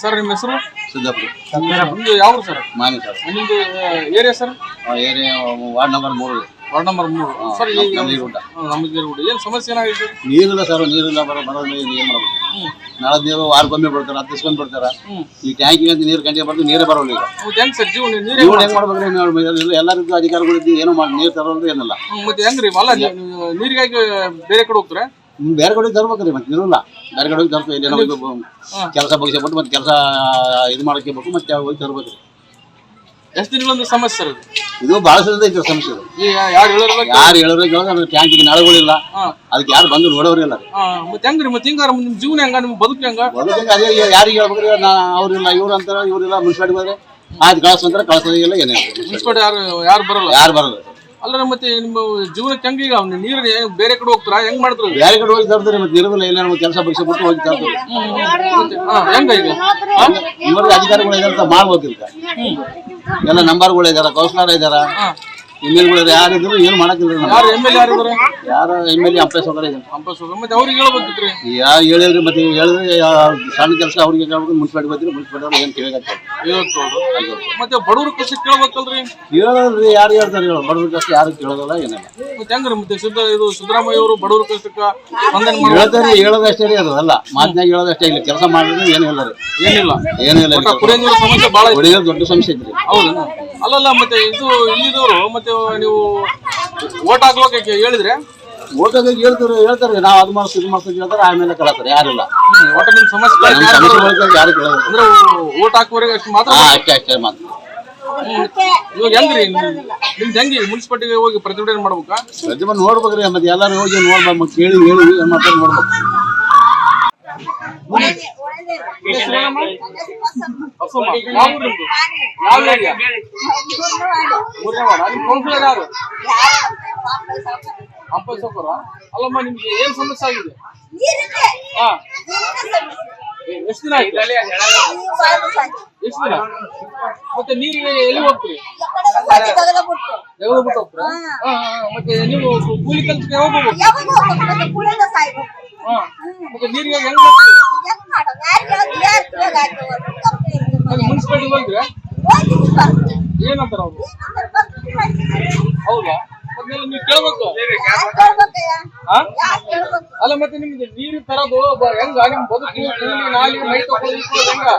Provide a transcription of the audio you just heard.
Sir ನಿಮ್ಮ ಹೆಸರು? ಸಿದ್ದಾಪುರ. ನಿಮ್ದು ಯಾವ ಸರ್? ಮಾನಿ ಸರ್. ನಿಮ್ದು area sir? Area ward number 3. Ward number 3 sir. ನಮಗೆ ಏನು ಸಮಸ್ಯೆ ಏನಾಗಿದೆ? ನೀರಿಲ್ಲ ಸರ್, ನೀರಿಲ್ಲ. ಬರೋದು ಏನು ಮಾಡಬೇಕು? ನಾಳೆ ನೀರು ವಾರಕ್ಕೊಮ್ಮೆ ಬಿಡ್ತಾರೆ, 10 ದಿವಸಕ್ಕೊಮ್ಮೆ ಬಿಡ್ತಾರೆ. ಈ ಟ್ಯಾಂಕಿಗೆ ಅಂತ ನೀರು ಗಂಟೆ ಬರ್ತದೆ, ನೀರೇ ಬರೋಲ್ಲ ಈಗ. ಹೆಂಗ್ ಸರ್ ಜೀವನ? ನೀರು ಹೆಂಗ್ ಮಾಡ್ಬೇಕ್ರಿ? ಎಲ್ಲರಿಗೂ ಅಧಿಕಾರಿಗಳಿದ್ದು ಏನೋ ಮಾಡಿ ನೀರು ತರೋದು ಏನಿಲ್ಲ. ಮತ್ತೆ ಹೆಂಗ್ರಿ ಅಲ್ಲ ನೀರಿಗಾಗಿ ಬೇರೆ ಕಡೆ ಹೋಗ್ತಾರೆ? ಬೇರೆ ಕಡೆ ತರ್ಬೇಕ್ರಿ, ಮತ್ತೆ ನೀರಿಲ್ಲ. ಬೇರೆ ಕಡೆ ಹೋಗಿ ತರ್ತೀವಿ. ಇಲ್ಲಿ ಕೆಲಸ ಬಗ್ಗಿಸ್ಬಿಟ್ಟು ಮತ್ತೆ ಕೆಲಸ ಇದು ಮಾಡಕ್ಕೆ ಬೇಕು, ಮತ್ತೆ ಹೋಗಿ ತರ್ಬೇಕ್ರಿ. ಎಷ್ಟು ದಿನಗಳೊಂದು ಸಮಸ್ಯೆ ಸರ್ ಇದು ಬಹಳ ಸಲ ಐತೆ ಸಮಸ್ಯೆ. ಯಾರು ಹೇಳೋರು ಟ್ಯಾಂಕಿಗೆ ನಳಗಳಿಲ್ಲ, ಅದಕ್ಕೆ ಯಾರು ಬಂದು ನೋಡೋರಿಲ್ಲ. ಮತ್ತೆ ಹೆಂಗ್ರಿ? ಮತ್ತೆ ಹಿಂಗಾರ ನಿಮ್ ಜೀವನ ಹೆಂಗ, ನಿಮ್ ಬದುಕು ಹೆಂಗ? ಅದೇ ಯಾರಿಗೆ ಹೇಳ್ಬೇಕ್ರಿ? ಅವ್ರಿಲ್ಲ ಇವ್ರು ಅಂತಾರ, ಇವ್ರಿಲ್ಲ ಮುನ್ಸಿಪಾಲಿಟಿ ಬಂದ್ರೆ ಆಯ್ತು ಕಳ್ಸಂತಾರೆ, ಕಳ್ಸೋದಿಲ್ಲ. ಏನೇ ಮುನ್ಸಿಪಾಲಿಟಿ ಯಾರು ಬರಲ್ಲ? ಯಾರು ಬರಲ್ಲ. ಅಲ್ಲ ಮತ್ತೆ ನಿಮ್ಮ ಜೀವನಕ್ಕೆ ಹೆಂಗ? ಈಗ ನೀರು ಬೇರೆ ಕಡೆ ಹೋಗ್ತಾರ, ಹೆಂಗ್ ಮಾಡಿದ್ರು? ಬೇರೆ ಕಡೆ ಹೋಗಿ ತರ್ತಾರೆ, ಮತ್ತೆ ಇರೋದಿಲ್ಲ. ಇಲ್ಲ ನಮ್ಮ ಕೆಲಸ ಬಗ್ಸಿಬಿಟ್ಟು ಹೋಗಿ ತರ್ತೀವಿ. ಹೆಂಗ ಈಗ ನಿಮ್ಮಲ್ಲಿ ಅಧಿಕಾರಿಗಳು ಮಾಡ್ಬೇಕಿಲ್ಲ. ಎಲ್ಲ ನಂಬರ್ಗಳು ಇದಾರ, ಕೌನ್ಸಿಲರ್ ಇದಾರ, ಎಮ್ಎಲ್ಗಳು ಯಾರಿದ್ರು ಏನು ಮಾಡಕ್ಕಿಲ್ಲ. ಯಾರು ಎಮ್ಎಲ್ಎ ಯಾರು ಎಮ್ಎಲ್ಎ ಅಂಪೇಶ್ ಹೋಗ್ರಿ. ಮತ್ತೆ ಅವ್ರಿಗೆ ಹೇಳ್ಬೇಕಿತ್ರಿ? ಯಾರು ಹೇಳಿದ್ರಿ? ಮತ್ತೆ ಹೇಳಿದ್ರೆ ಸಣ್ಣ ಕೆಲಸ ಅವ್ರಿಗೆ ಹೇಳ್ಬೇಕು. ಮುನ್ಸಿಪಾಲಿಟಿ ಬಂದ್ರೆ ಮುನ್ಸಿಪಾಲಿಟಿ ಏನು ಕೇಳಕ್ಕೆ ಮತ್ತೆ ಬಡವ್ರ ಕಷ್ಟ ಕೇಳ್ಬೇಕಲ್ರಿ? ಹೇಳೋದ್ರಿ, ಯಾರು ಹೇಳ್ತಾರೆ? ಹೇಳೋ ಬಡವ್ರ ಕಷ್ಟ ಯಾರು ಕೇಳೋದಿಲ್ಲ, ಏನಿಲ್ಲ. ಮತ್ತೆ ಹೆಂಗ್ರಿ? ಮತ್ತೆ ಸಿದ್ದರಾಮಯ್ಯ ಅವರು ಬಡವ್ರ ಕಷ್ಟಕ್ಕ ಹೇಳ್ತಾರೆ, ಹೇಳೋದಷ್ಟೇ ರೀ. ಅದು ಅಲ್ಲ ಮಾತಿನಾಗ ಹೇಳೋದಷ್ಟೇ. ಇಲ್ಲಿ ಕೆಲಸ ಮಾಡಿದ್ರೆ ಏನು ಇಲ್ಲ ರೀ, ಏನಿಲ್ಲ. ಕುಡಿಯೋ ಸಮಸ್ಯೆ ಬಹಳ ದೊಡ್ಡ ಸಮಸ್ಯೆ ಐತ್ರಿ. ಹೌದಾ? ಅಲ್ಲಲ್ಲ ಮತ್ತೆ ಇಲ್ಲಿದವರು ಮತ್ತೆ ನೀವು ಓಟ್ ಹಾಕ್ಬೇಕು ಹೇಳಿದ್ರೆ ಓಟಾಗ ಹೇಳ್ತಾರೆ, ನಾವು ಅದು ಮಾಡ್ತೀವಿ ಇದು ಮಾಡ್ತೀವಿ ಹೇಳ್ತಾರೆ. ಆಮೇಲೆ ಕಳತಾರೆ, ಯಾರಿಲ್ಲ. ಒಟ್ಟು ನಿಮ್ ಸಮಸ್ಯೆ ಯಾರು ಕೇಳೋದು ಅಂದ್ರೆ ಓಟ್ ಹಾಕುವವರೆಗೆ ಅಷ್ಟು ಮಾತ್ರ. ಅಷ್ಟೇ ಮಾತು. ಇವಾಗ ಹೆಂಗ್ರಿ ಹೆಂಗಿ ಮುನ್ಸಿಪಾಲಿಟಿಗೆ ಹೋಗಿ ಪ್ರತಿಭಟನೆ ಮಾಡ್ಬೇಕಾ? ಪ್ರತಿಭಟನೆ ನೋಡ್ಬೇಕ್ರಿ. ಮತ್ತೆ ಎಲ್ಲರೂ ಹೋಗಿ ನೋಡ್ಬೇಕು, ಕೇಳಿ ಹೇಳಿ ಏನ್ ಮಾಡ್ತಾರೆ ನೋಡ್ಬೇಕು. ಅಲ್ಲಮ್ಮ ನಿಮ್ಗೆ ಏನ್ ಸಮಸ್ಯೆ ಆಗಿದೆ? ಎಷ್ಟು ದಿನ ಆಯ್ತು? ಎಷ್ಟು ದಿನ? ಮತ್ತೆ ನೀರಿಗೆ ಎಲ್ಲಿ ಹೋಗ್ತೀರಿ? ತೆಗೆದುಬಿಟ್ಟು ಹೋಗ್ತೀರಾ? ಮತ್ತೆ ನೀವು ಕೂಲಿ ಕೆಲಸಕ್ಕೆ ಯಾವಾಗ ಹೋಗ್ಬೇಕು? ಮತ್ತೆ ನೀರಿಗೆ ಹೆಂಗ್ ಹೋಗ್ತೀರಿ? ಮುನ್ಸಿಪಾಲಿಟಿ ಹೋಗಿದ್ರೆ ಏನಂತಾರ ಅವ್ರು? ಹೌದಾ? ಮತ್ತೆ ನೀವು ಕೇಳ್ಬೇಕು. ಅಲ್ಲ ಮತ್ತೆ ನಿಮ್ಗೆ ನೀರು ತರೋದು ಹೆಂಗ? ನಿಮ್ ಬದುಕು ನಾಲಿ ಮೈ ತಗೊಳ್ಳೋದು ಹೆಂಗ?